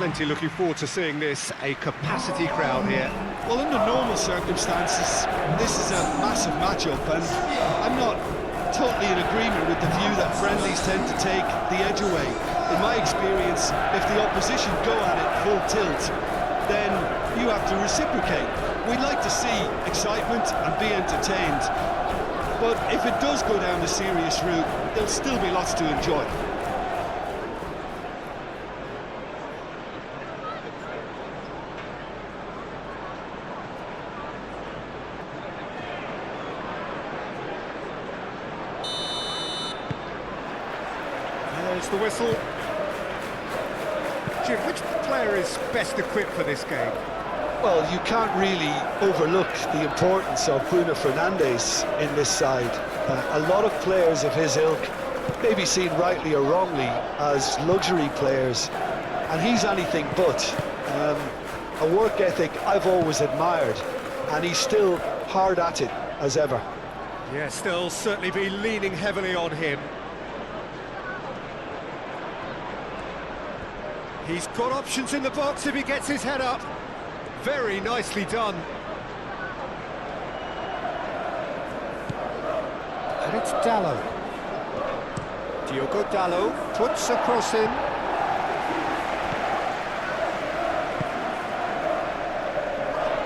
plenty looking forward to seeing this, a capacity crowd here. Well, under normal circumstances, this is a massive matchup, and I'm not totally in agreement with the view that friendlies tend to take the edge away. In my experience, if the opposition go at it full tilt, then you have to reciprocate. We'd like to see excitement and be entertained, but if it does go down the serious route, there'll still be lots to enjoy. There's the whistle. Jim, which player is best equipped for this game? Well, you can't really overlook the importance of Bruno Fernandes in this side. A lot of players of his ilk may be seen rightly or wrongly as luxury players, and he's anything but. A work ethic I've always admired, and he's still hard at it as ever. Yeah, still certainly be leaning heavily on him. He's got options in the box if he gets his head up. Very nicely done. And it's Dalot. Diogo Dalot puts a cross in.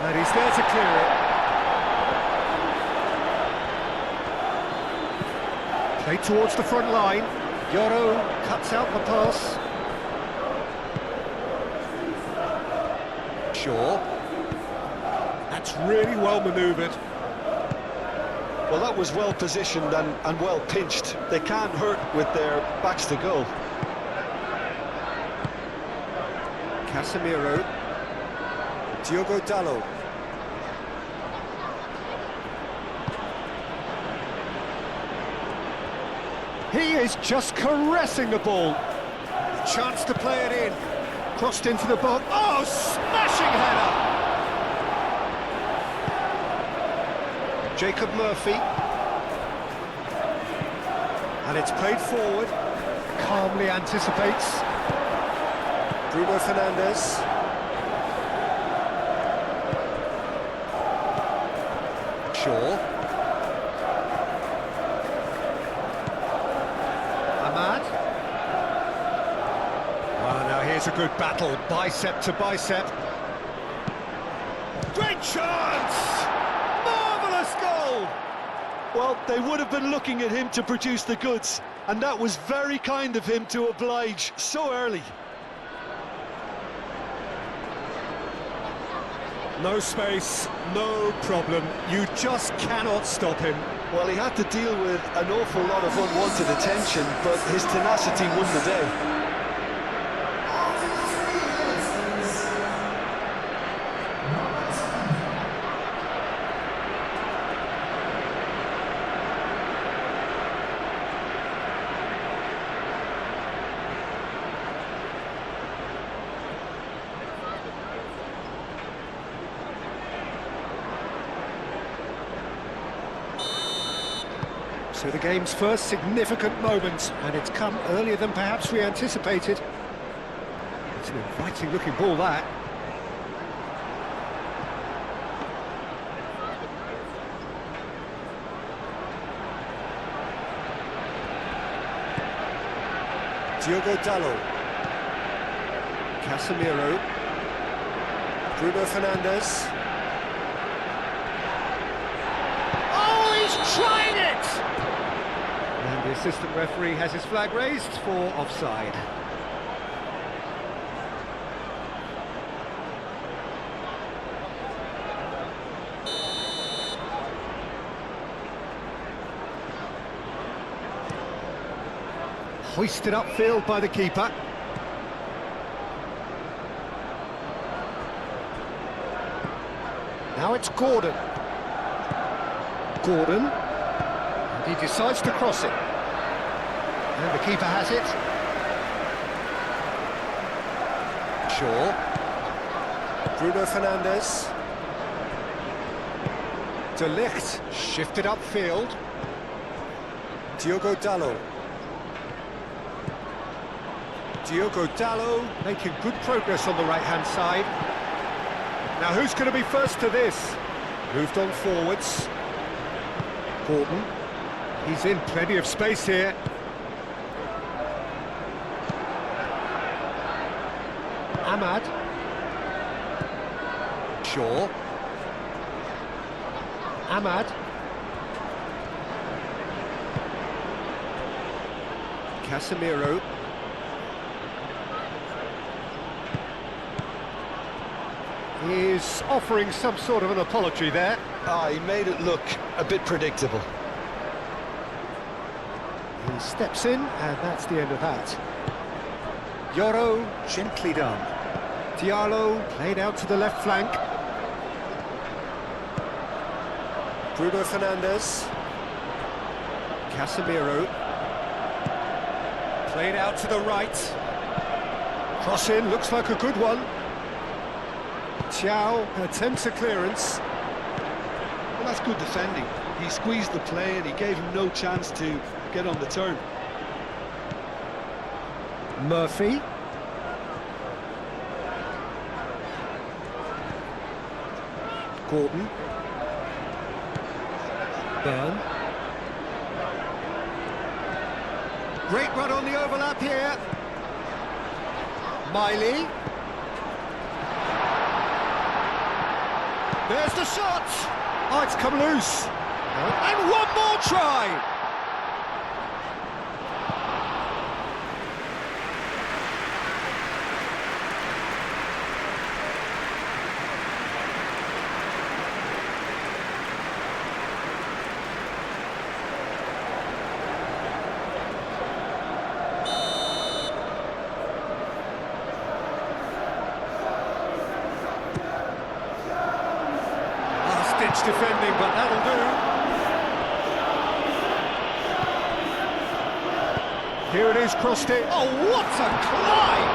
And he's there to clear it. Played towards the front line. Yoro cuts out the pass. Shaw. That's really well manoeuvred. Well, that was well positioned and well pinched. They can't hurt with their backs to goal. Casemiro. Diogo Dalot. He is just caressing the ball. Chance to play it in. Crossed into the box. Oh, smashing header! Jacob Murphy. And it's played forward. Calmly anticipates. Bruno Fernandes. Shaw. Ahmad. Now here's a good battle, bicep to bicep. Great chance! Marvellous goal! Well, they would have been looking at him to produce the goods, and that was very kind of him to oblige so early. No space, no problem. You just cannot stop him. Well, he had to deal with an awful lot of unwanted attention, but his tenacity won the day. So the game's first significant moment, and it's come earlier than perhaps we anticipated. It's an inviting looking ball, that. Diogo Dalot. Casemiro. Bruno Fernandes. Oh, he's trying it! And the assistant referee has his flag raised for offside. Hoisted upfield by the keeper. Now it's Gordon. Gordon. And he decides to cross it. And the keeper has it. Shaw. Bruno Fernandes. De Ligt shifted upfield. Diogo Dalot. Diogo Dalot making good progress on the right-hand side. Now who's going to be first to this? Moved on forwards. Gordon. He's in plenty of space here. Ahmad. Shaw. Ahmad. Casemiro. He's offering some sort of an apology there. He made it look a bit predictable. He steps in, and that's the end of that. Yoro, gently done. Diallo played out to the left flank. Bruno Fernandes. Casemiro. Played out to the right. Cross in, looks like a good one. Thiaw attempts a clearance. Well, that's good defending. He squeezed the play and he gave him no chance to get on the turn. Murphy. Gordon. Byrne. Great run on the overlap here. Miley. There's the shot! Oh, it's come loose. And one more try! Last-ditch defending, but that'll do. Here it is, crossed it. Oh, what a climb!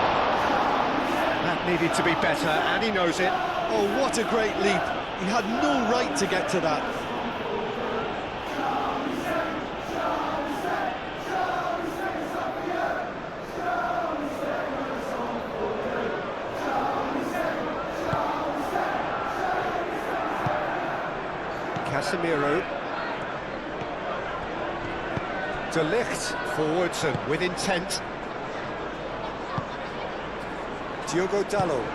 That needed to be better, and he knows it. Oh, what a great leap. He had no right to get to that. Casemiro. De Ligt forwards and with intent. Diogo Dalot.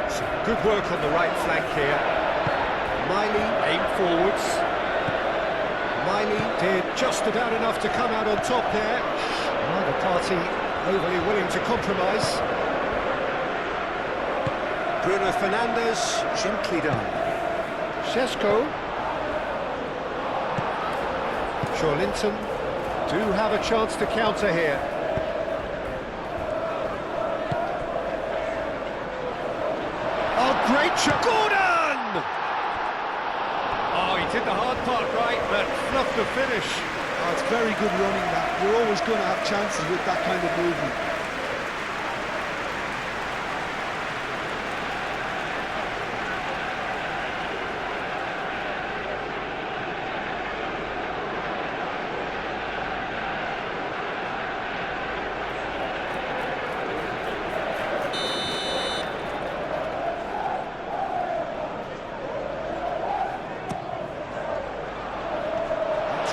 Some good work on the right flank here. Miley aimed forwards. Miley did just about enough to come out on top there. Neither party overly willing to compromise. Bruno Fernandes, gently done. Šeško. Linton do have a chance to counter here. Oh, great shot! Gordon! Oh, he did the hard part right, but fluffed the finish. Oh, it's very good running that. You're always going to have chances with that kind of movement.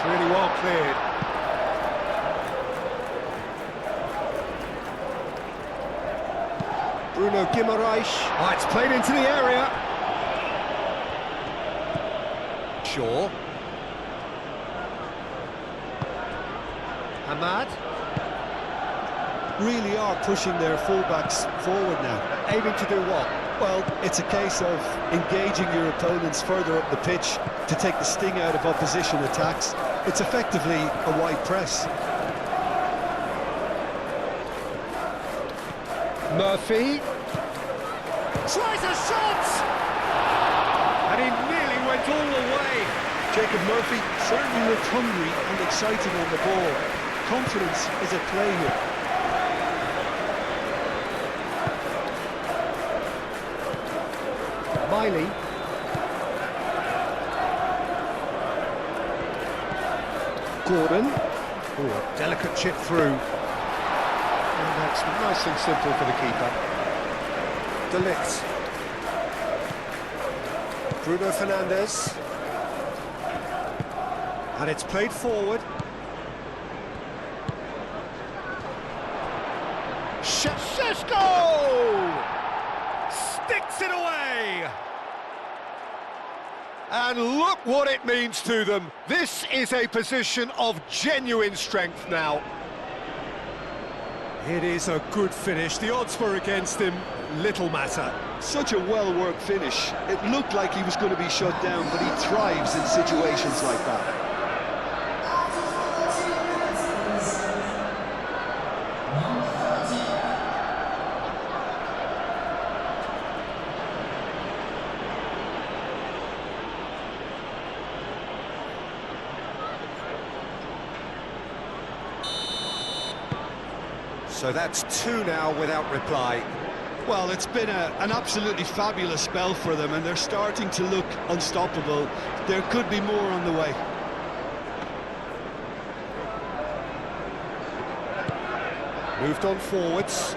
Really well cleared. Bruno Guimaraes. Oh, it's played into the area. Shaw. Ahmad. Really are pushing their fullbacks forward now. Aiming to do what? Well, it's a case of engaging your opponents further up the pitch to take the sting out of opposition attacks. It's effectively a wide press. Murphy. Tries a shot! And he nearly went all the way. Jacob Murphy certainly looked hungry and excited on the ball. Confidence is at play here. Miley. Gordon. Oh, delicate chip through. And that's nice and simple for the keeper. De Ligt. Bruno Fernandes. And it's played forward. Šeško! Sticks it away! And look what it means to them. This is a position of genuine strength now. It is a good finish. The odds were against him. Little matter. Such a well-worked finish. It looked like he was going to be shut down, but he thrives in situations like that. So that's two now without reply. Well, it's been an absolutely fabulous spell for them, and they're starting to look unstoppable. There could be more on the way. Moved on forwards.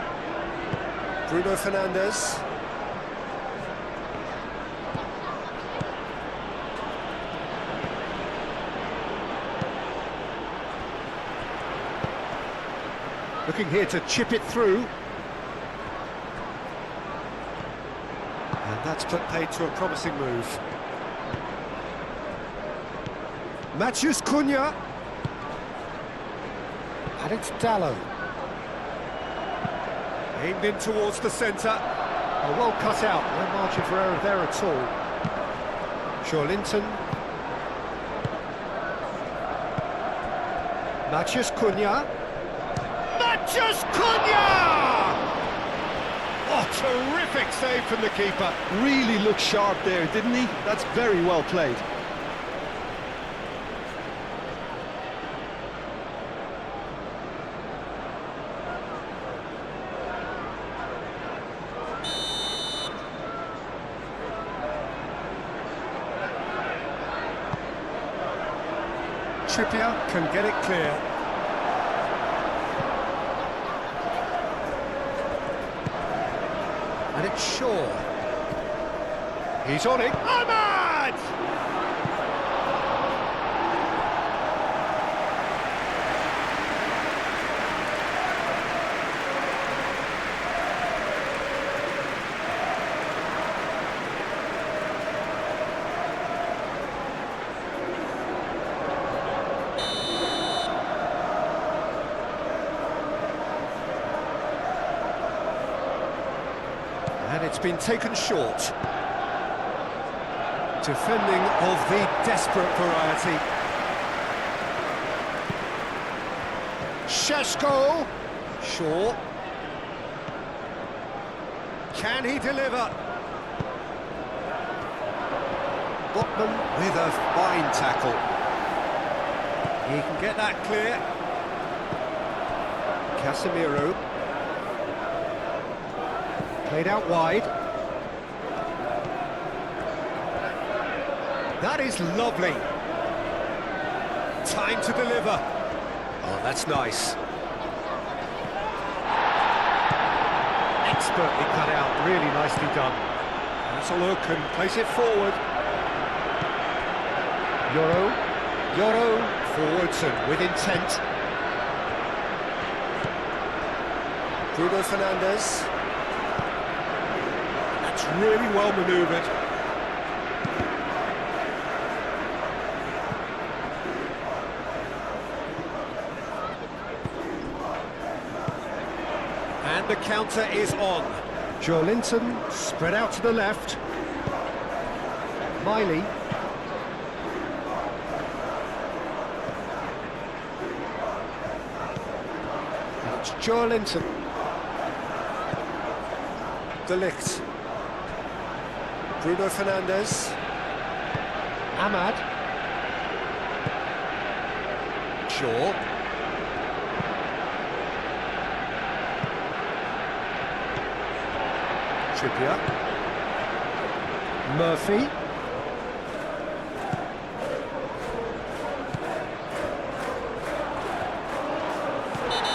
Bruno Fernandes. Looking here to chip it through. And that's paid to a promising move. Matheus Cunha. And it's Dallo. Aimed in towards the centre. Oh, well cut out. No margin for error there at all. Joelinton. Matheus Cunha. Matheus Cunha! Oh, terrific save from the keeper. Really looked sharp there, didn't he? That's very well played. Trippier can get it clear. And it's Shaw. He's on it. Ahmad! And it's been taken short. Defending of the desperate variety. Šeško. Shaw. Can he deliver? Botman with a fine tackle. He can get that clear. Casemiro. Played out wide. That is lovely. Time to deliver. Oh, that's nice. Expertly cut out, really nicely done. Let's a look and place it forward. Yoro forwards and with intent. Bruno Fernandes. That's really well manoeuvred. And the counter is on. Joelinton spread out to the left. Miley. And it's Joelinton. De Ligt. Bruno Fernandes. Ahmad. Shaw. Trippier. Murphy.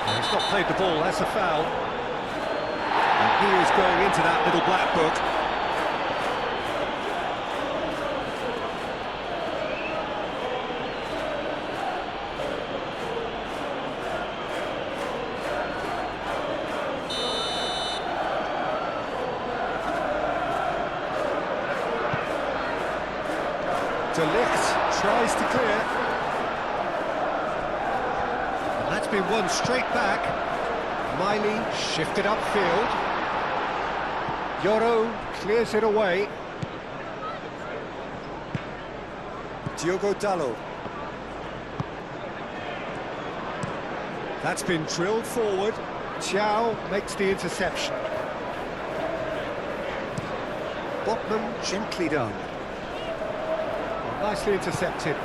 Well, he's not played the ball, that's a foul. And he is going into that little black book. De Ligt tries to clear. And that's been won straight back. Miley shifted upfield. Yoro clears it away. Diogo Dalot. That's been drilled forward. Thiaw makes the interception. Botman gently done. Nicely intercepted.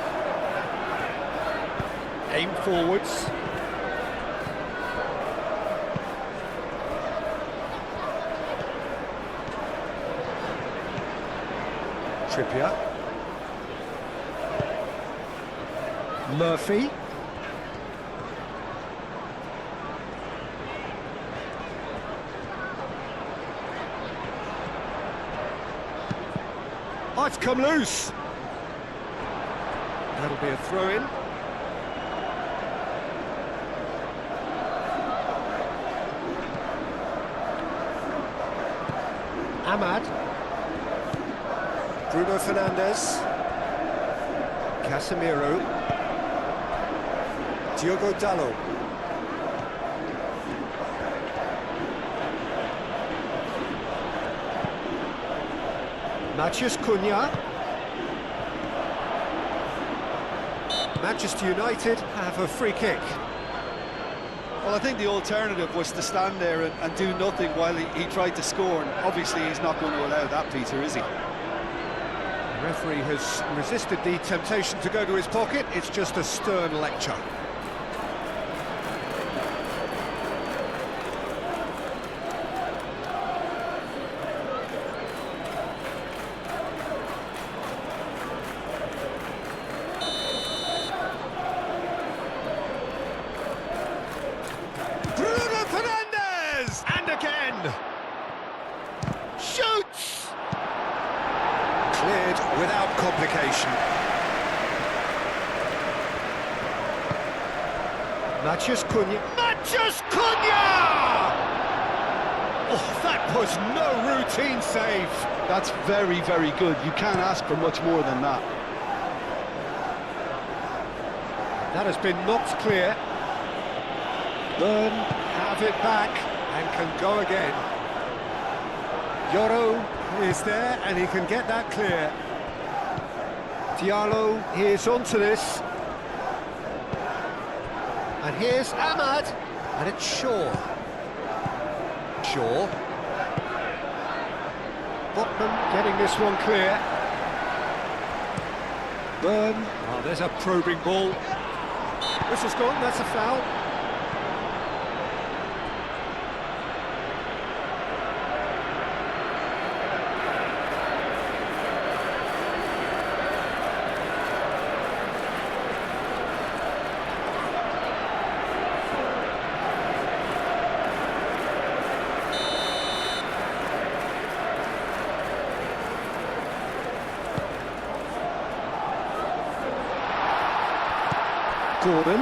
Aim forwards. Trippier. Murphy. Oh, it's come loose. That'll be a throw-in. Ahmad. Bruno Fernandes. Casemiro. Diogo Dalot. Matheus Cunha. Manchester United have a free kick. Well, I think the alternative was to stand there and do nothing while he tried to score, and obviously he's not going to allow that, Peter, is he? The referee has resisted the temptation to go to his pocket. It's just a stern lecture. Shoots! Cleared without complication. Matheus Cunha. Matheus Cunha! Oh, that was no routine save. That's very, very good. You can't ask for much more than that. That has been knocked clear. Burn have it back and can go again. Yoro is there and he can get that clear. Diallo is onto this. And here's Ahmad, and it's Shaw. Shaw. Botman getting this one clear. Burn. Oh, there's a probing ball. Whistle's gone, that's a foul. Gordon.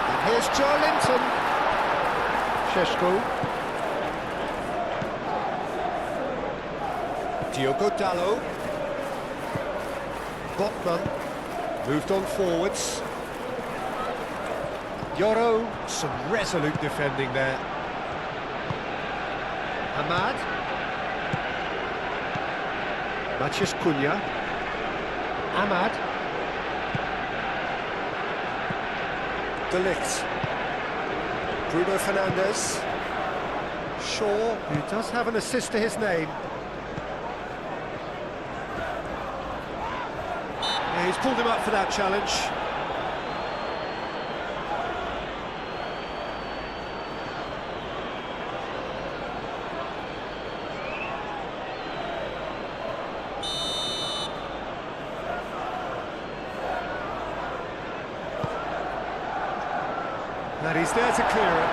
And here's Joe Linton. Šeško. Diogo Dalot. Botman. Moved on forwards. Yoro. Some resolute defending there. Ahmad. Matheus Cunha. Ahmad. De Ligt. Bruno Fernandes. Shaw, who does have an assist to his name. Yeah, he's pulled him up for that challenge. And he's there to clear it.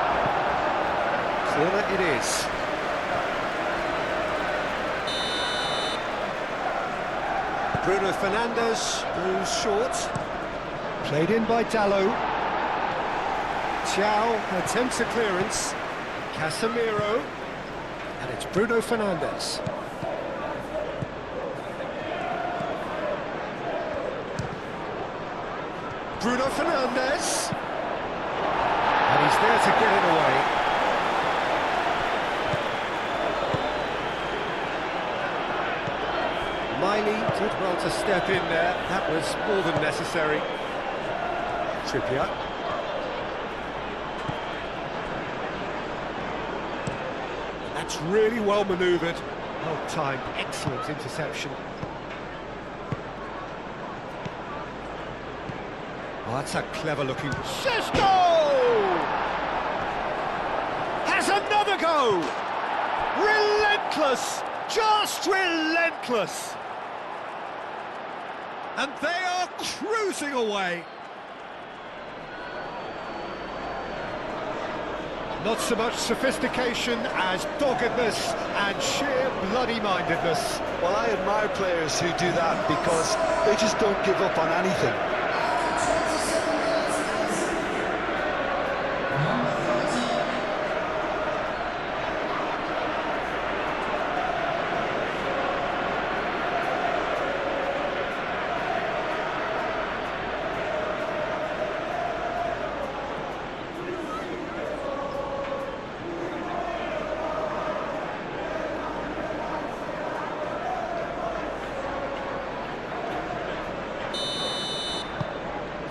Corner it is. Bruno Fernandes goes short. Played in by Dalot. Thiaw attempts a clearance. Casemiro. And it's Bruno Fernandes. Bruno Fernandes. And he's there to get it away. Miley did well to step in there. That was more than necessary. Trippier. That's really well manoeuvred. Well timed, excellent interception. Oh, that's a clever looking... Sesko! Has another go! Relentless! Just relentless! And they are cruising away. Not so much sophistication as doggedness and sheer bloody-mindedness. Well, I admire players who do that because they just don't give up on anything.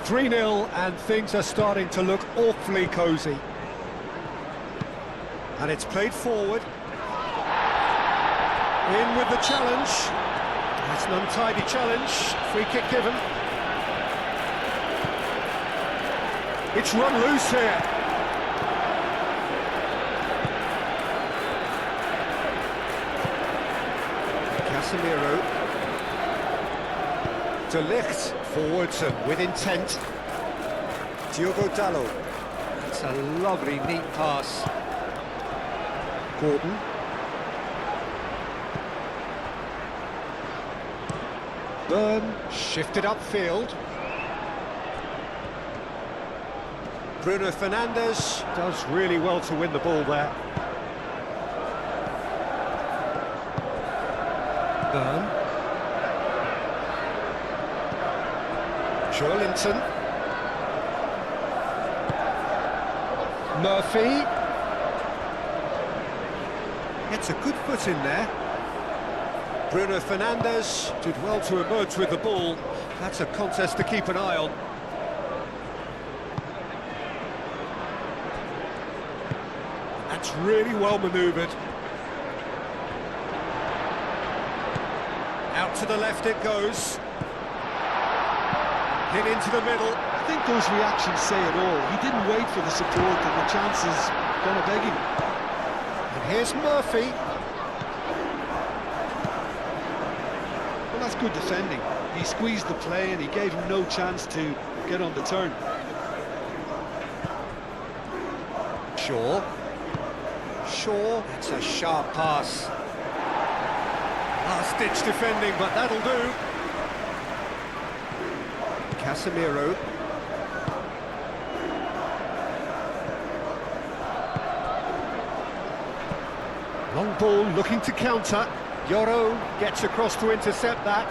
"3-0 and things are starting to look awfully cosy. And it's played forward. In with the challenge. That's an untidy challenge. Free kick given. It's run loose here. Casemiro. De Ligt forwards and with intent. Diogo Dalot. That's a lovely, neat pass. Gordon. Burn shifted upfield. Bruno Fernandes does really well to win the ball there. Burn. Joelinton. Murphy. Gets a good foot in there. Bruno Fernandes did well to emerge with the ball. That's a contest to keep an eye on. That's really well manoeuvred. Out to the left it goes. Hit into the middle. I think those reactions say it all. He didn't wait for the support and the chances gonna beg him. And here's Murphy. Well, that's good defending. He squeezed the play and he gave him no chance to get on the turn. Shaw. That's a sharp pass. Last-ditch defending, but that'll do. Casemiro. Long ball looking to counter. Yoro gets across to intercept that.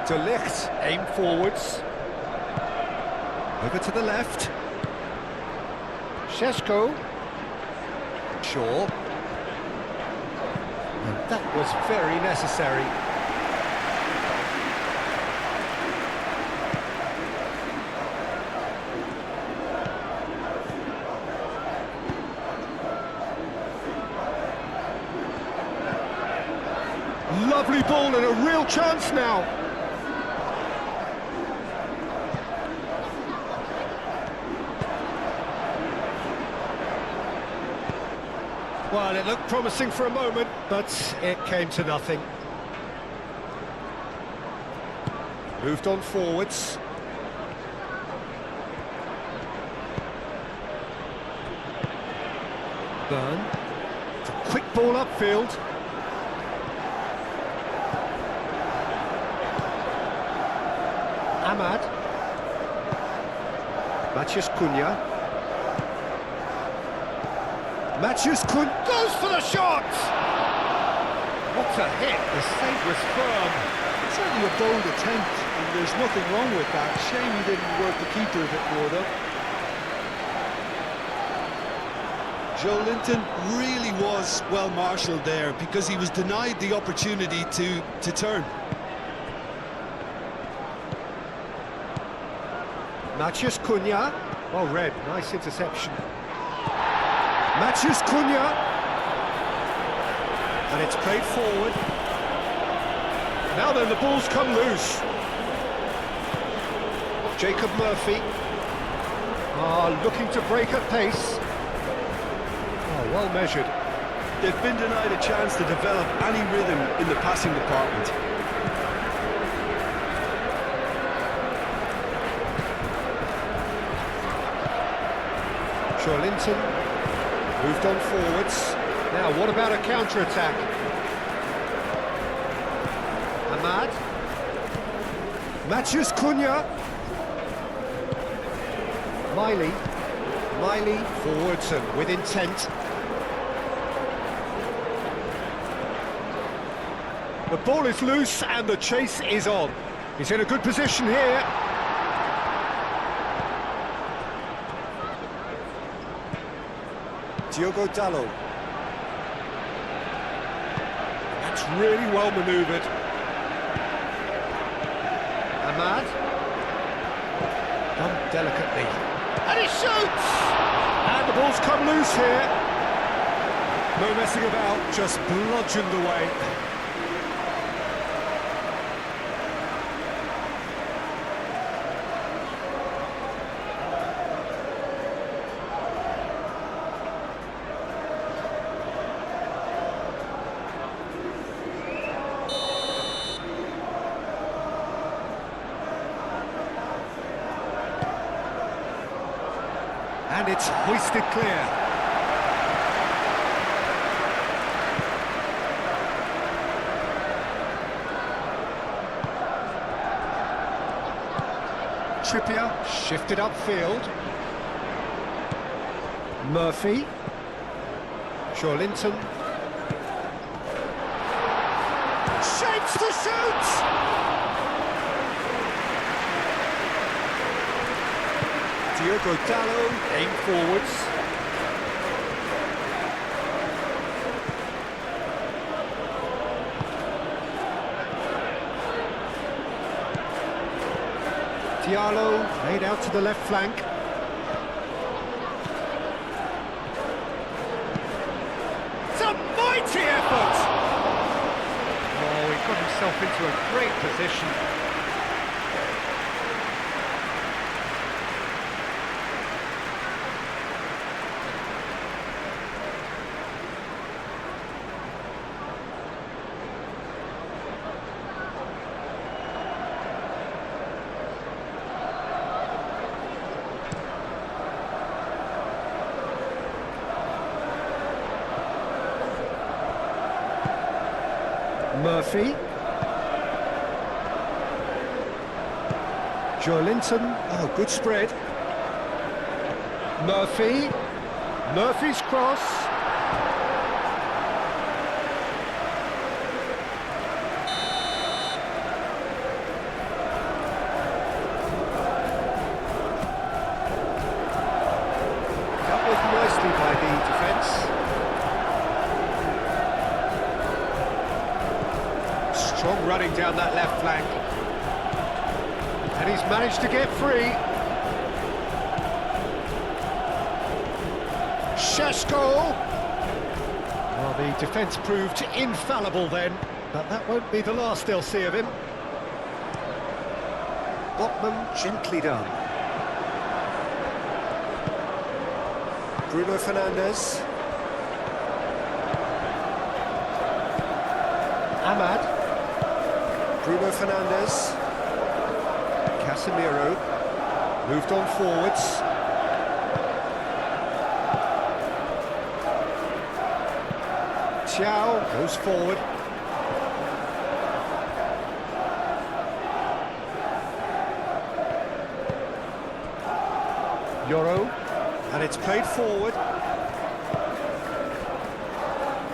De Ligt aim forwards. Over to the left. Sesko. Shaw. And that was very necessary. Lovely ball and a real chance now. Well, it looked promising for a moment, but it came to nothing. Moved on forwards. Burn. It's a quick ball upfield. Ahmad. Matheus Cunha. Matheus Cunha goes for the shot! What a hit, the save was firm. Certainly a bold attempt, and there's nothing wrong with that. Shame he didn't work the keeper a bit more, though. Joe Linton really was well marshalled there because he was denied the opportunity to turn. Matheus Cunha. Well read, nice interception. Matheus Cunha. And it's played forward. Now then, the ball's come loose. Jacob Murphy. Looking to break at pace. Well measured. They've been denied a chance to develop any rhythm in the passing department. Linton moved on forwards. Now, what about a counter-attack? Ahmad. Matheus Cunha. Miley forwards and with intent. The ball is loose and the chase is on. He's in a good position here. Diogo Dalot. That's really well manoeuvred. Ahmad. Done delicately. And he shoots! And the ball's come loose here. No messing about, just bludgeoned away. And it's hoisted clear. Trippier shifted upfield. Murphy. Linton. Shapes to shoot! Diogo Dalot, aim forwards. Diallo laid out to the left flank. It's a mighty effort! Oh, he got himself into a great position. Murphy. Linton. Oh, good spread. Murphy. Murphy's cross. That was nicely by the defence. Strong running down that left flank. And he's managed to get free. Šeško. Well, the defence proved infallible then, but that won't be the last they'll see of him. Botman gently done. Bruno Fernandes. Ahmad. Bruno Fernandes. Casemiro. Moved on forwards. Thiaw goes forward. Euro, and it's played forward.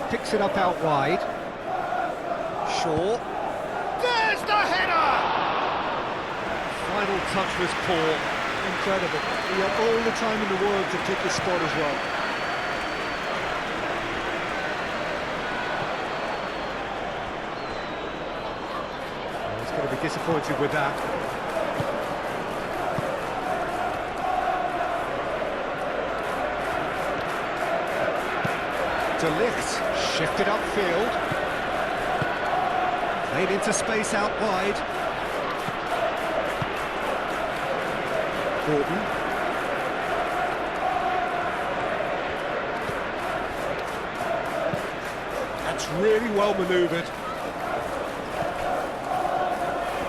Picks it up out wide. Shaw. There's the header! Final touch was poor. Incredible. He had all the time in the world to pick his spot as well. He's going to be disappointed with that. De Ligt, shifted upfield. Played into space out wide. Gordon. That's really well manoeuvred.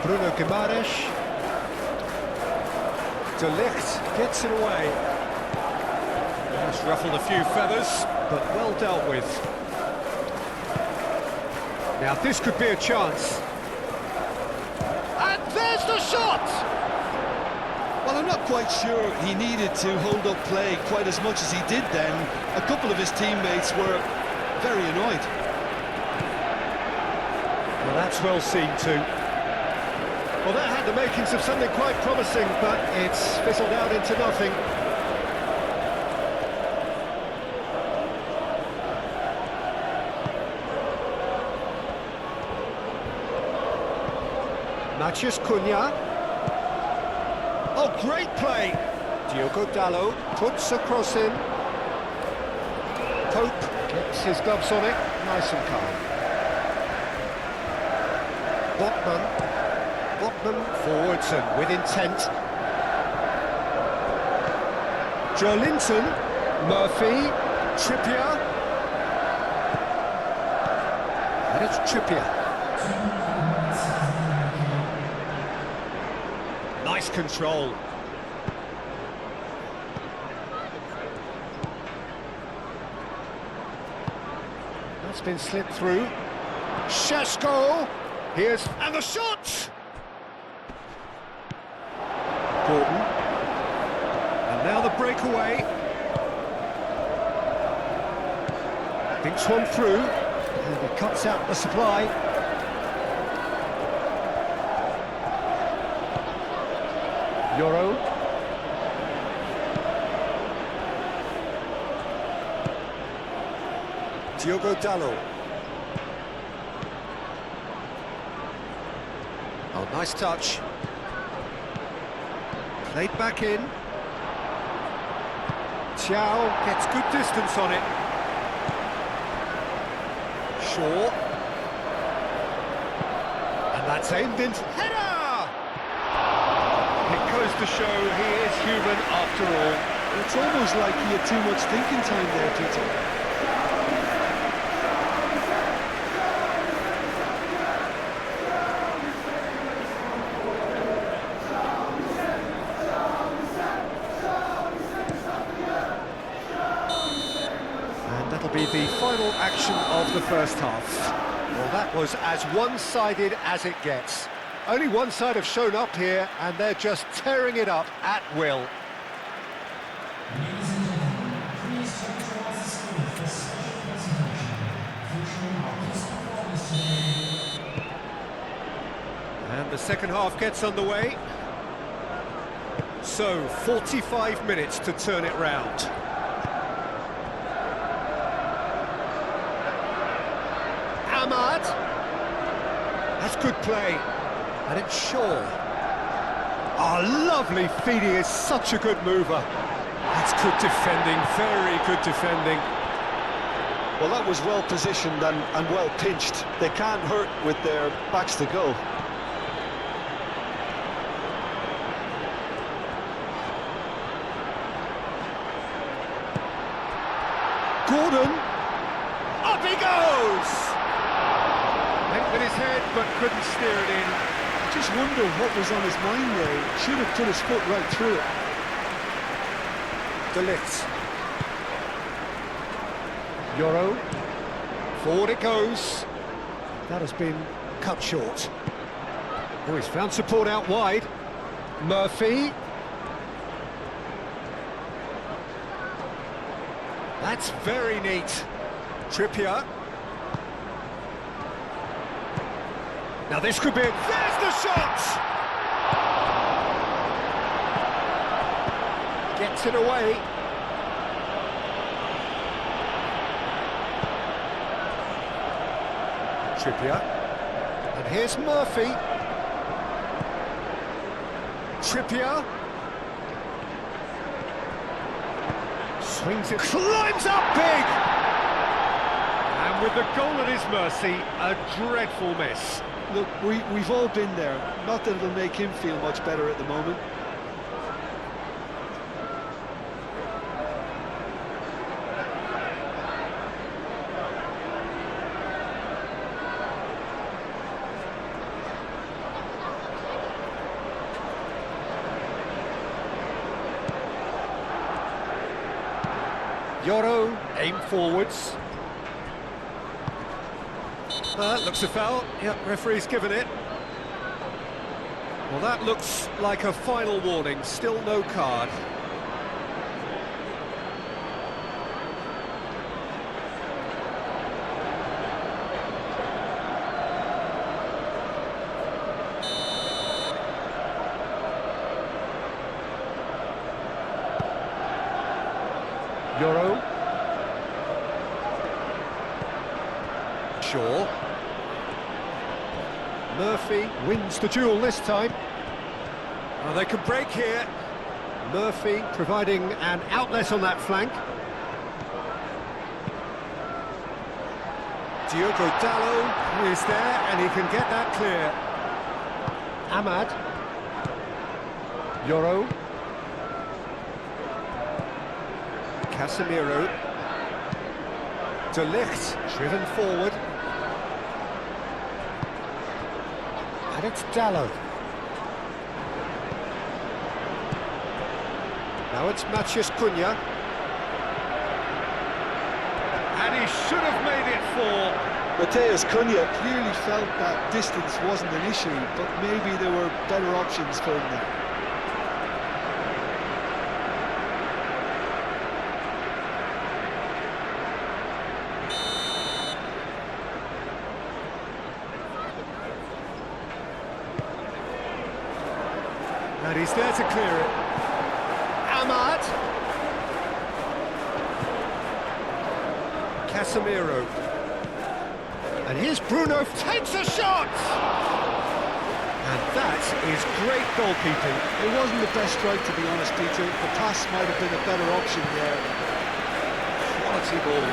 Bruno Guimaraes. De Ligt gets it away. Just ruffled a few feathers, but well dealt with. Now this could be a chance. And there's the shot! Well, I'm not quite sure he needed to hold up play quite as much as he did then. A couple of his teammates were very annoyed. Well, that's well seen too. Well, that had the makings of something quite promising, but it's fizzled out into nothing. Matheus Cunha. Oh, great play! Diogo Dalot puts a cross in. Pope gets his gloves on it, nice and calm. Botman forwards and with intent. Joelinton, Murphy, Trippier. And it's Trippier. Nice control. That's been slipped through. Šeško. Here's and the shot. Gordon. And now the breakaway. Thinks one through. And he cuts out the supply. Euro. Diogo Dalot. Oh, nice touch. Played back in. Thiaw gets good distance on it. Shaw. And that's aimed into header! It goes to show he is human after all. It's almost like he had too much thinking time there, Peter. And that'll be the final action of the first half. Well, that was as one-sided as it gets. Only one side have shown up here, and they're just tearing it up at will. And the second half gets underway. So, 45 minutes to turn it round. Ahmad. That's good play. And it's Shaw. Oh, lovely feed. He is such a good mover. That's good defending, very good defending. Well, that was well positioned and well pinched. They can't hurt with their backs to goal. Gordon. Up he goes! Went with his head, but couldn't steer it in. I just wonder what was on his mind there. He should have put his foot right through it. De Ligt. Euro. Forward it goes. That has been cut short. Oh, he's found support out wide. Murphy. That's very neat. Trippier. Now this could be it. There's the shot! Gets it away. Trippier. And here's Murphy. Trippier. Swings it, climbs up big! And with the goal at his mercy, a dreadful miss. Look, we've all been there. Not that it'll make him feel much better at the moment. Yoro, aim forwards. Looks a foul. Yep, referee's given it. Well, that looks like a final warning. Still no card. Yoro. Shaw. Murphy wins the duel this time. Oh, they can break here. Murphy providing an outlet on that flank. Diogo Dalot is there and he can get that clear. Ahmad. Yoro. Casemiro. De Ligt driven forward. And it's Dalot. Now it's Matheus Cunha. And he should have made it four. Matheus Cunha clearly felt that distance wasn't an issue, but maybe there were better options for him there. And he's there to clear it. Ahmad. Casemiro. And here's Bruno, takes a shot! And that is great goalkeeping. It wasn't the best strike, to be honest, Peter. The pass might have been a better option there. Quality ball.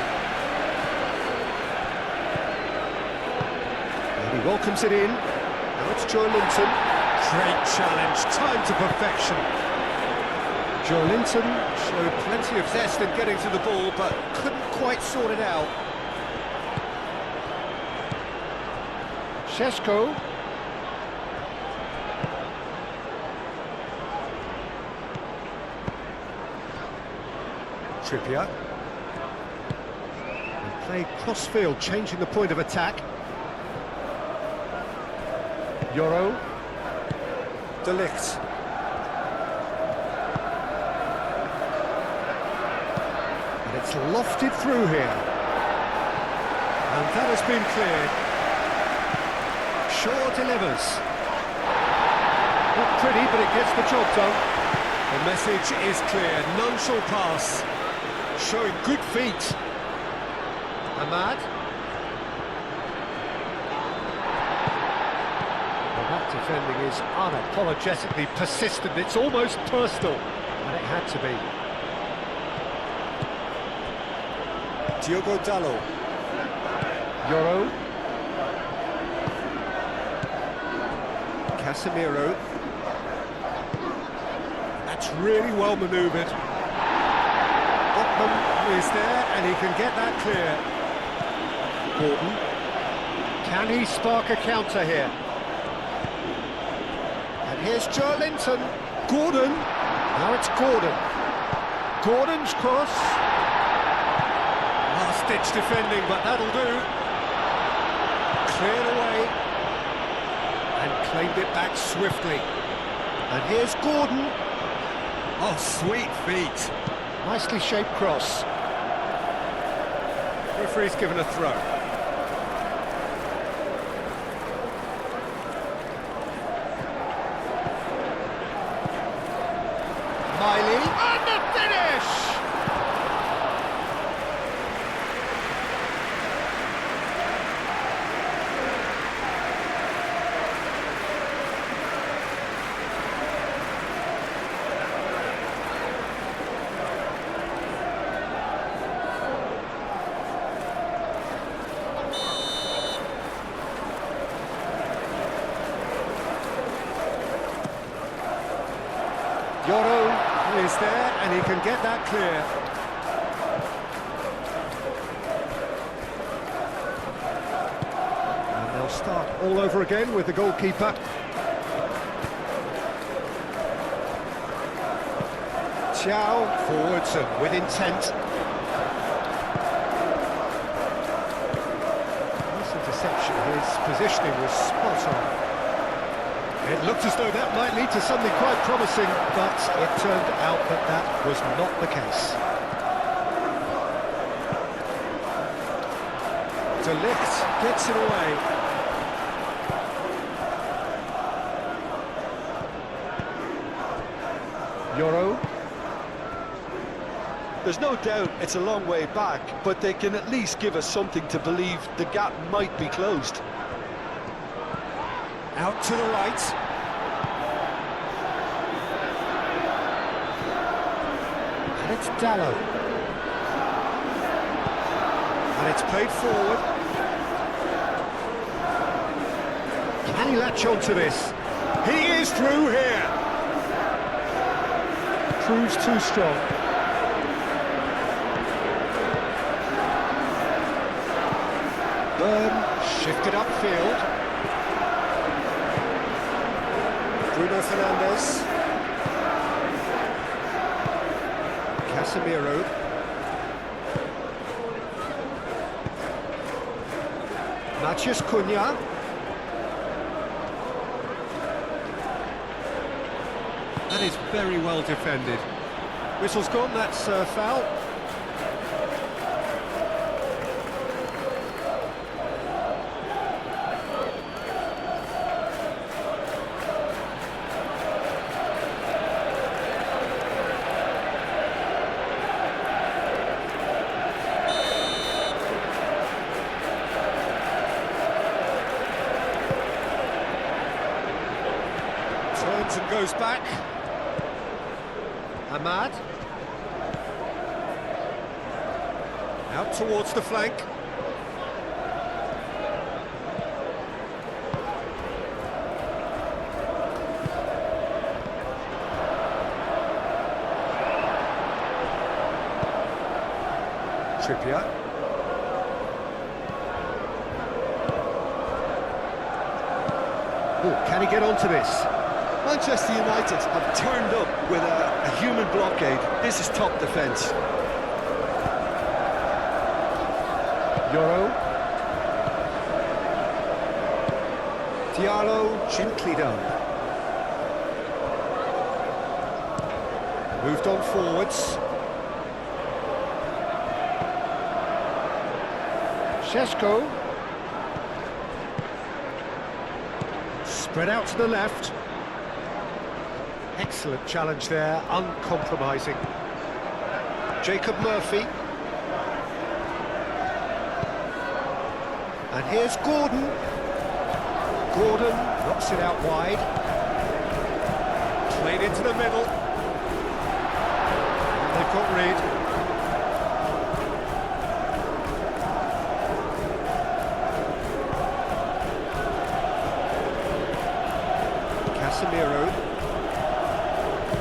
And he welcomes it in. Now it's Joe Linton. Great challenge, time to perfection. Joe Linton showed plenty of zest in getting to the ball, but couldn't quite sort it out. Šeško. Trippier. And played cross-field, changing the point of attack. Yoro. De Ligt. And it's lofted through here. And that has been cleared. Shaw delivers. Not pretty, but it gets the job done. The message is clear. None shall pass. Showing good feet. Ahmad. That defending is unapologetically persistent. It's almost personal, and it had to be. Diogo Dalot. Yoro. Casemiro. That's really well manoeuvred. Botman is there, and he can get that clear. Gordon. Can he spark a counter here? Here's Joe Linton. Gordon. Now it's Gordon. Gordon's cross. Last last-ditch defending, but that'll do. Cleared away and claimed it back swiftly. And here's Gordon. Oh, sweet feet. Nicely shaped cross. Referee's given a throw. Miley, and the finish! Yoro is there, and he can get that clear. And they'll start all over again with the goalkeeper. Chow forwards and with intent. Nice interception, his positioning was spot on. It looked as though that might lead to something quite promising, but it turned out that that was not the case. De Ligt gets it away. Yoro. There's no doubt it's a long way back, but they can at least give us something to believe the gap might be closed. Out to the right. And it's Dallo. And it's played forward. Can he latch on to this? He is through here. Proves too strong. Byrne shifted upfield. Bruno Fernandes. Casemiro. Matheus Cunha. That is very well defended. Whistle's gone, that's a foul. Turns and goes back. Ahmad. Out towards the flank. Trippier. Oh, can he get onto this? Manchester United have turned up with a human blockade. This is top defence. Yoro. Diallo, gently done. Moved on forwards. Šeško. Spread out to the left. Excellent challenge there, uncompromising. Jacob Murphy. And here's Gordon. Gordon knocks it out wide. Played into the middle. And they've got Reed. Casemiro.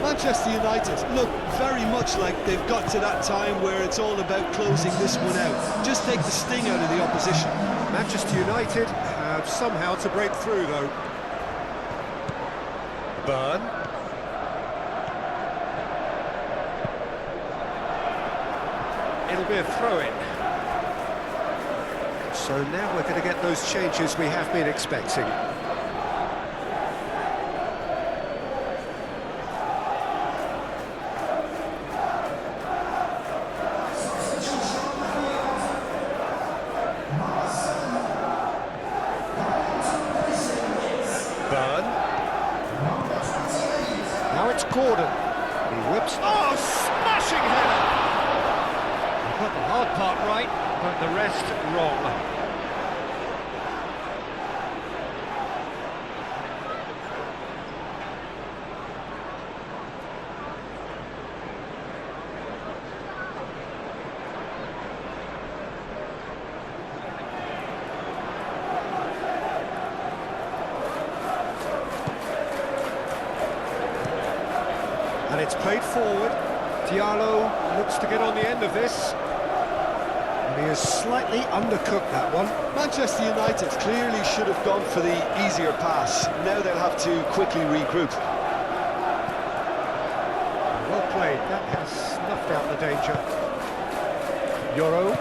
Manchester United look very much like they've got to that time where it's all about closing this one out. Just take the sting out of the opposition. Manchester United have somehow to break through, though. Byrne. It'll be a throw-in. So now we're going to get those changes we have been expecting. Now it's Gordon. He whips. Oh, smashing header! He got the hard part right, but the rest wrong. And it's played forward. Diallo looks to get on the end of this. And he has slightly undercooked that one. Manchester United clearly should have gone for the easier pass. Now they'll have to quickly regroup. Well played. That has snuffed out the danger. Yoro.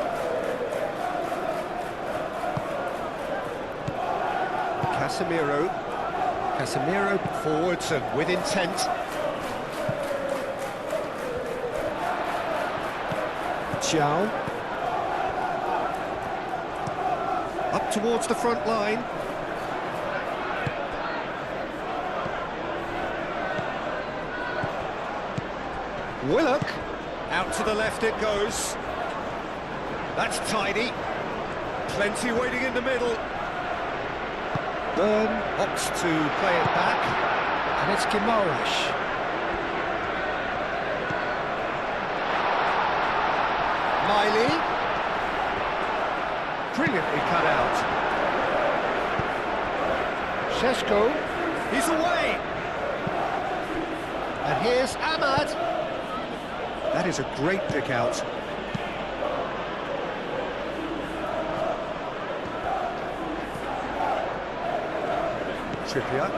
Casemiro forwards and with intent. Chow. Up towards the front line. Willock. Out to the left it goes. That's tidy. Plenty waiting in the middle. Byrne opts to play it back. And it's Guimaraes. Miley. Brilliantly cut out. Šeško. He's away. And here's Ahmad. That is a great pick out. Trippier.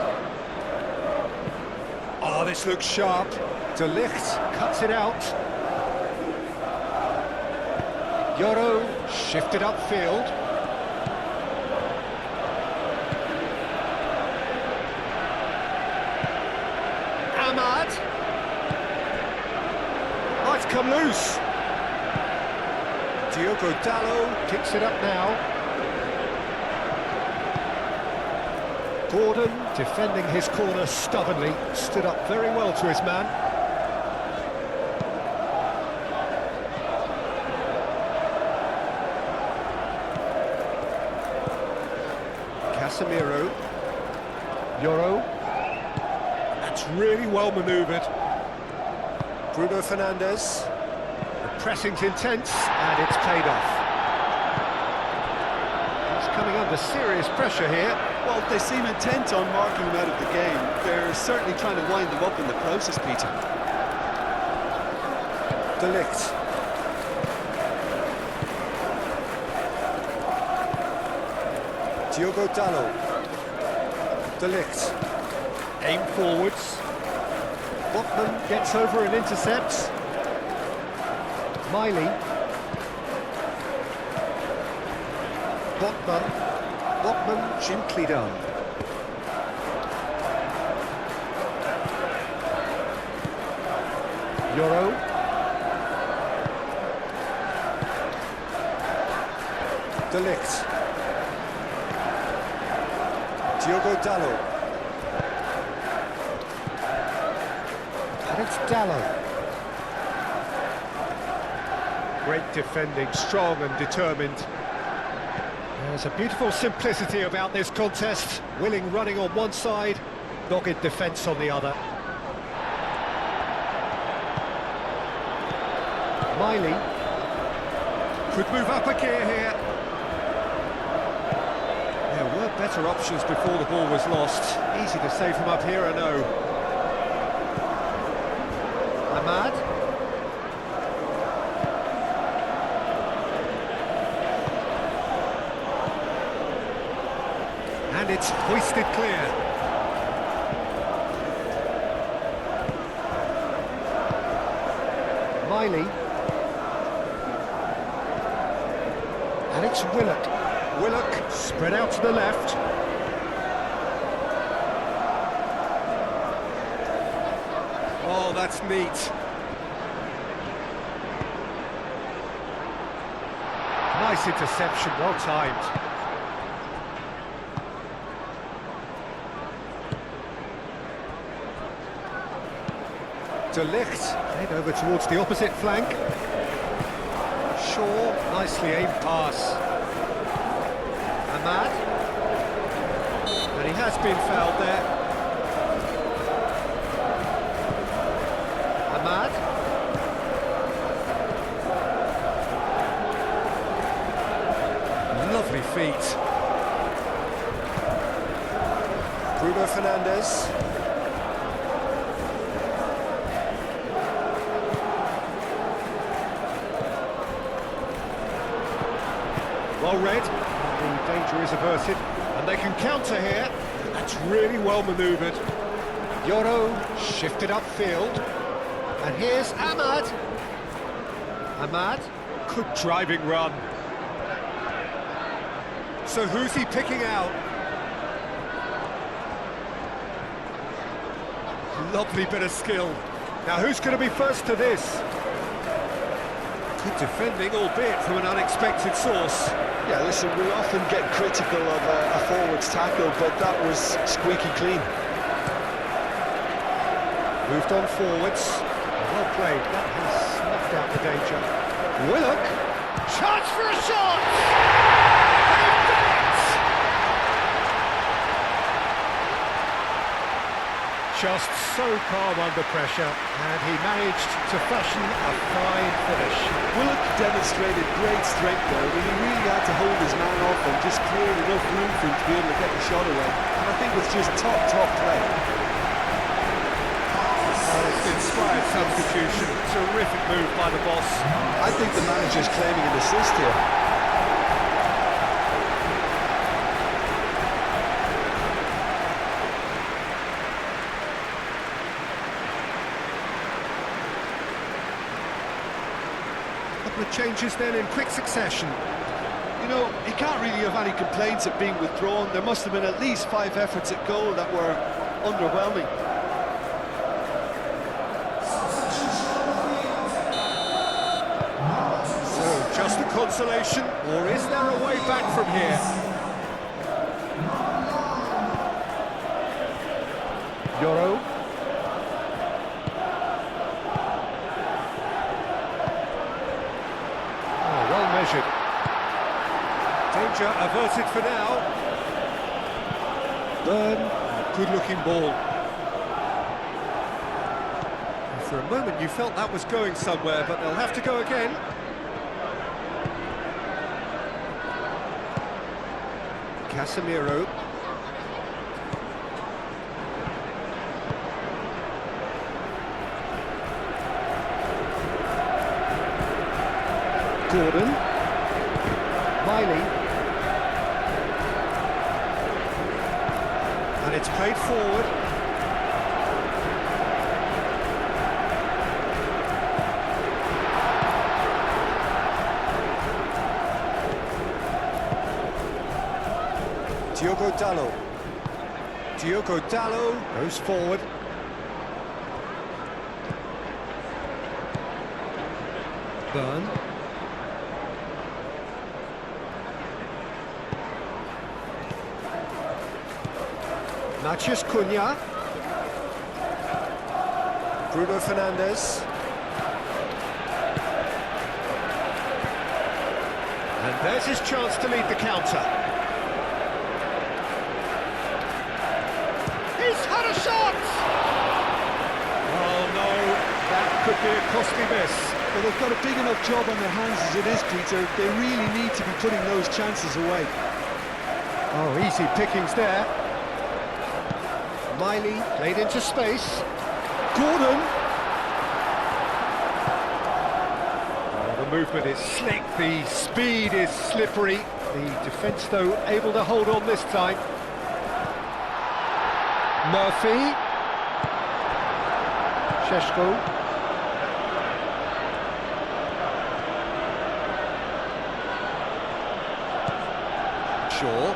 Oh, this looks sharp. De Ligt cuts it out. Yoro shifted upfield. Ahmad. Oh, it's come loose. Diogo Dalot kicks it up now. Gordon, defending his corner stubbornly, stood up very well to his man. Casemiro. Yoro. That's really well manoeuvred. Bruno Fernandes. The pressing's intense, and it's paid off. He's coming under serious pressure here. Well, they seem intent on marking him out of the game. They're certainly trying to wind him up in the process, Peter. De Ligt. Diogo Dalot. De Ligt. Aim forwards. Botman gets over and intercepts. Miley. Botman gently done. Yoro. De Ligt. Diogo Dalot. And it's Dalot. Great defending, strong and determined. There's a beautiful simplicity about this contest. Willing running on one side, dogged defence on the other. Miley could move up a gear here. There were better options before the ball was lost. Easy to say from up here, I know. Ahmad. And it's hoisted clear. Miley. And it's Willock. Willock spread out to the left. Oh, that's neat. Nice interception, well timed. De Ligt, head over towards the opposite flank. Shaw, nicely aimed pass. Ahmad. And he has been fouled there. Ahmad. Lovely feet. Bruno Fernandes. Well read, the danger is averted, and they can counter here. That's really well manoeuvred. Yoro shifted upfield, and here's Ahmad. Ahmad, good driving run. So who's he picking out? Lovely bit of skill. Now who's going to be first to this? Good defending, albeit from an unexpected source. Yeah, listen, we often get critical of a forward's tackle, but that was squeaky clean. Moved on forwards. Well played, that has snuffed out the danger. Willock, chance for a shot! They've done it! Just so calm under pressure, and he managed to fashion a fine finish. Willock demonstrated great strength there. I mean, he really had to hold his man off and just cleared enough room for him to be able to get the shot away. And I think it's just top play. It's inspired substitution. Terrific move by the boss. I think the manager's claiming an assist here. Couple of changes then in quick succession. You know, he can't really have any complaints at being withdrawn. There must have been at least 5 efforts at goal that were underwhelming. So, just a consolation, or is there a way back from here? Yoro. Oh, well measured. Danger averted for now. Burn, good-looking ball. For a moment you felt that was going somewhere, but they'll have to go again. Casemiro. Gordon. Miley. And it's played forward. Diogo Dalot goes forward. Burn. Matheus Cunha. Bruno Fernandes. And there's his chance to lead the counter. He's had a shot! Oh no, that could be a costly miss. Well, they've got a big enough job on their hands as it is, Peter. They really need to be putting those chances away. Oh, easy pickings there. Miley played into space. Gordon. Oh, the movement is slick, the speed is slippery. The defence, though, able to hold on this time. Murphy. Sheshko. Shaw.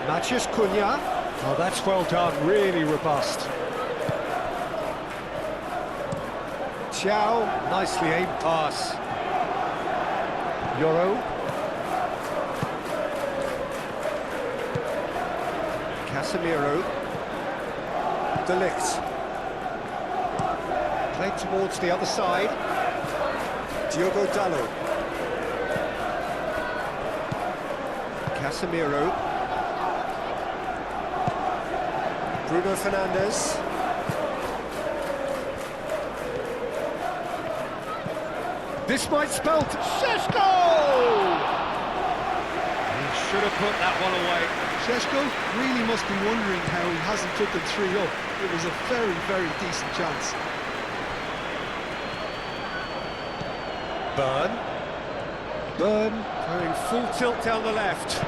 Matches Cunha. Oh, that's well done, really robust. Chow, nicely aimed pass. Yoro. Casemiro. De Ligt. Played towards the other side. Diogo Dalot. Casemiro. Bruno Fernandes. This might spell Šeško! He should have put that one away. Šeško really must be wondering how he hasn't put them 3 up. It was a very, very decent chance. Burn going full tilt down the left.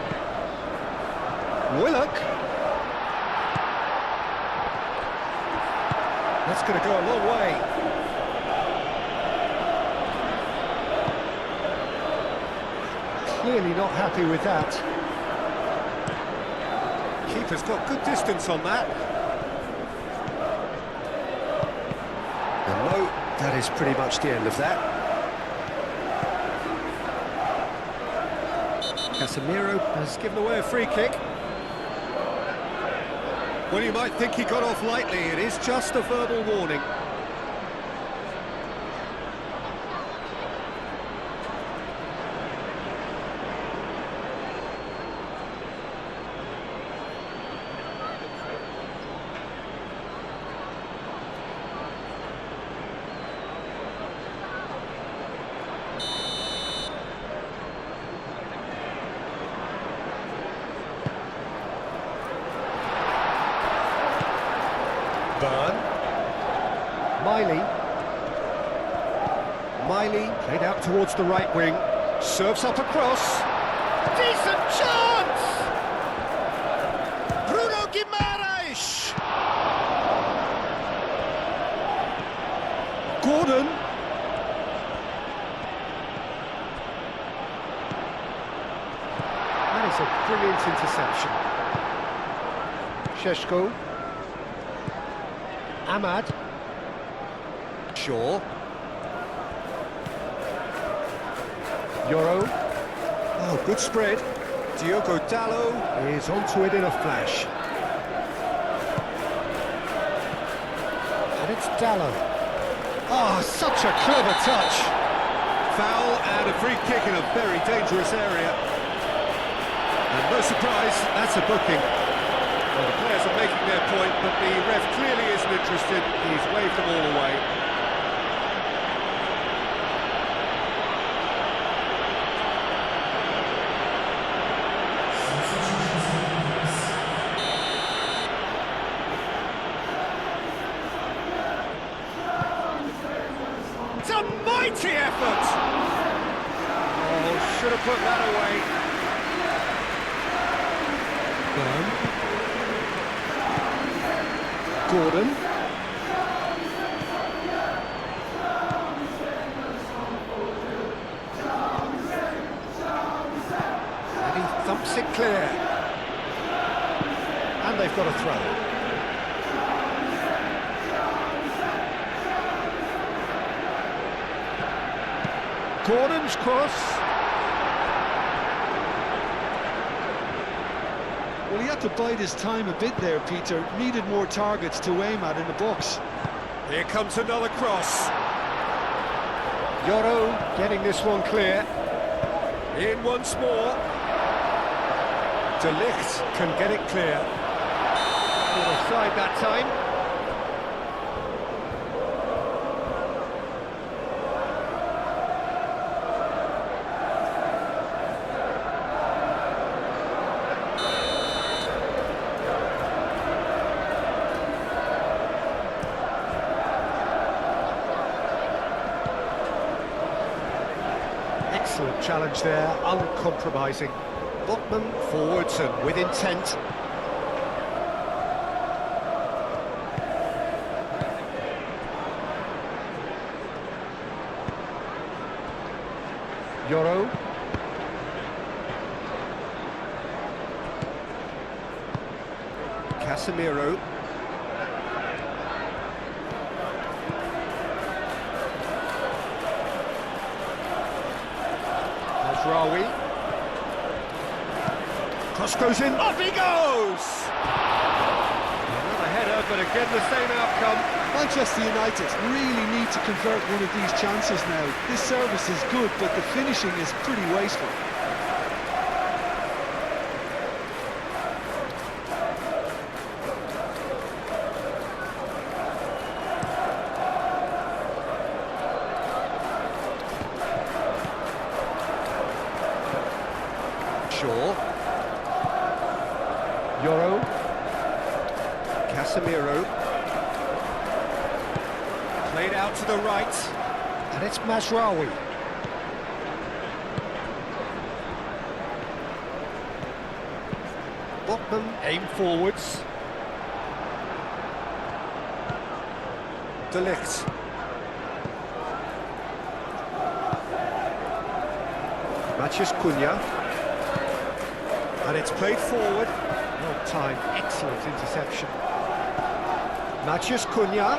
Willock. That's going to go a long way. Clearly not happy with that. Keeper's got good distance on that. And no, that is pretty much the end of that. Casemiro has given away a free kick. Well, you might think he got off lightly. It is just a verbal warning. Burn. Miley played out towards the right wing. Serves up across. Decent chance! Bruno Guimaraes! Gordon. That is a brilliant interception. Šeško. Ahmad. Shaw. Yoro. Oh, good spread. Diogo Dalot is onto it in a flash. And it's Dalot. Oh, such a clever touch. Foul and a free kick in a very dangerous area. And no surprise, that's a booking. Well, the players are making their point, but the ref clearly isn't interested. He's waved them all away. It's a mighty effort! Oh, should have put that away. Gordon. And he thumps it clear. And they've got a throw. Gordon's cross. Well, he had to bide his time a bit there, Peter. Needed more targets to aim at in the box. Here comes another cross. Yoro getting this one clear. In once more. De Ligt can get it clear. Not offside that time. Excellent challenge there, uncompromising. Botman forwards and with intent. Yoro. Casemiro. Mazraoui. Cross goes in. Off he goes! Another header, but again the same outcome. Manchester United really need to convert one of these chances now. This service is good, but the finishing is pretty wasteful. Shaw. Yoro. Casemiro. Played out to the right. And it's Mazraoui. Botman aim forwards. De Ligt. Matheus Cunha. And it's played forward. Well timed, excellent interception. Matheus Cunha.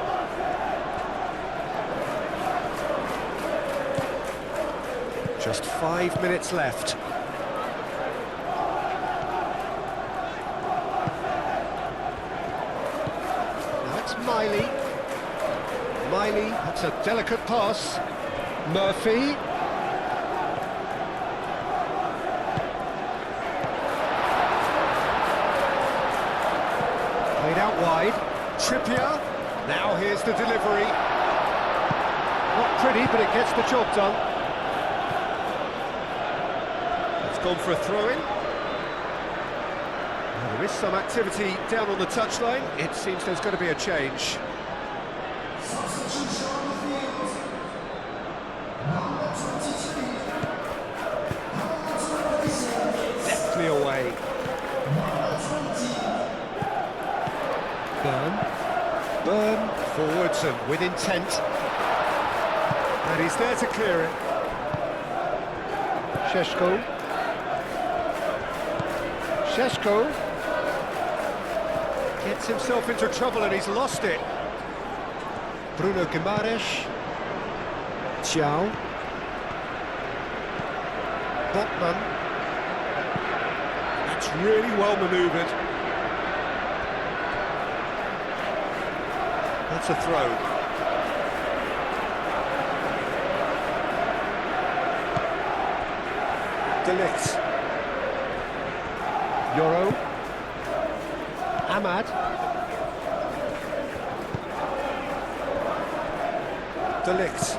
Just 5 minutes left. Now it's Miley. Miley, that's a delicate pass. Murphy. Played out wide. Trippier. Now here's the delivery. Not pretty, but it gets the job done. It's gone for a throw-in. Well, there is some activity down on the touchline. It seems there's going to be a change. Deftly away. Burn forwards and with intent. And he's there to clear it. Šeško. Gets himself into trouble and he's lost it. Bruno Guimaraes. Thiaw. Botman. That's really well manoeuvred. That's a throw. De Ligt. Yoro. Ahmad. De Ligt.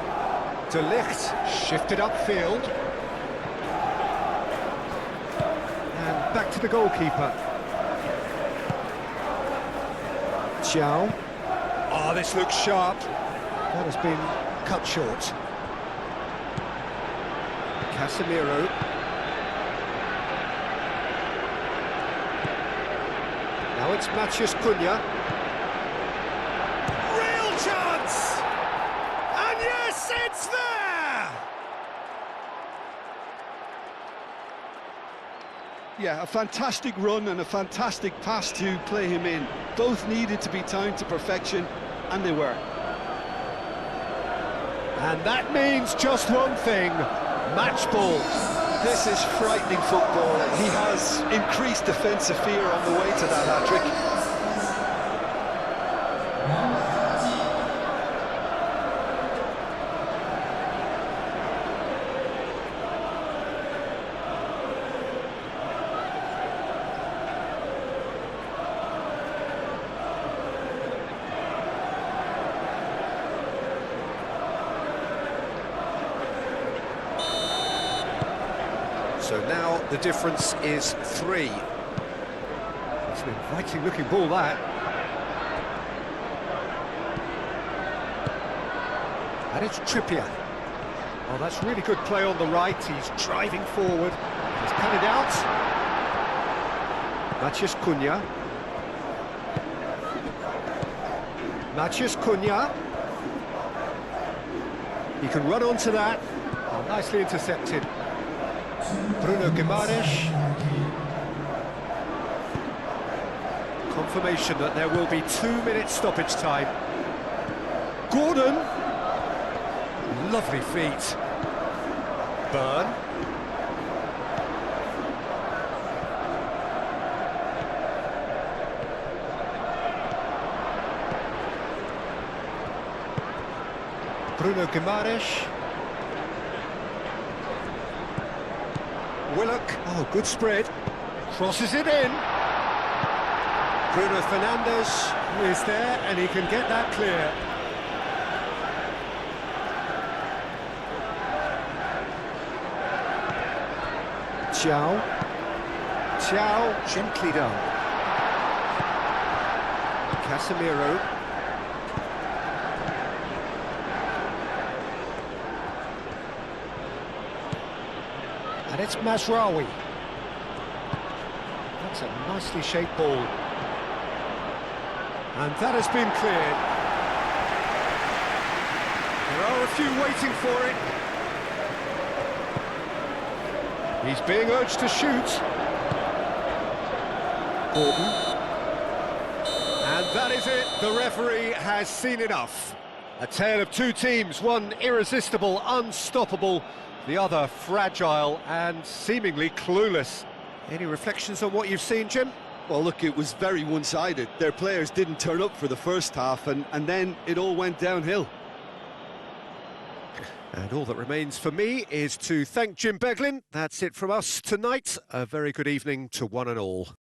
De Ligt shifted upfield. And back to the goalkeeper. Thiaw. Oh, this looks sharp. That has been cut short. Casemiro. Now it's Matheus Cunha. Real chance! And yes, it's there! Yeah, a fantastic run and a fantastic pass to play him in. Both needed to be timed to perfection, and they were. And that means just one thing, match ball. This is frightening football. He has increased defensive fear on the way to that hat-trick. So now the difference is 3. It's an inviting looking ball, that. And it's Trippier. Oh, that's really good play on the right. He's driving forward. He's cut it out. Matheus Cunha. Matheus Cunha. He can run onto that. Nicely intercepted. Bruno Guimaraes. Confirmation that there will be 2 minutes stoppage time. Gordon. Lovely feet. Burn. Bruno Guimaraes. Willock. Oh, good spread. Crosses it in. Bruno Fernandes is there and he can get that clear. Thiaw gently done. Casemiro. And it's Mazraoui. That's a nicely shaped ball. And that has been cleared. There are a few waiting for it. He's being urged to shoot. Gordon. And that is it. The referee has seen enough. A tale of two teams, one irresistible, unstoppable, the other fragile and seemingly clueless. Any reflections on what you've seen, Jim? Well, look, it was very one-sided. Their players didn't turn up for the first half, and then it all went downhill. And all that remains for me is to thank Jim Beglin. That's it from us tonight. A very good evening to one and all.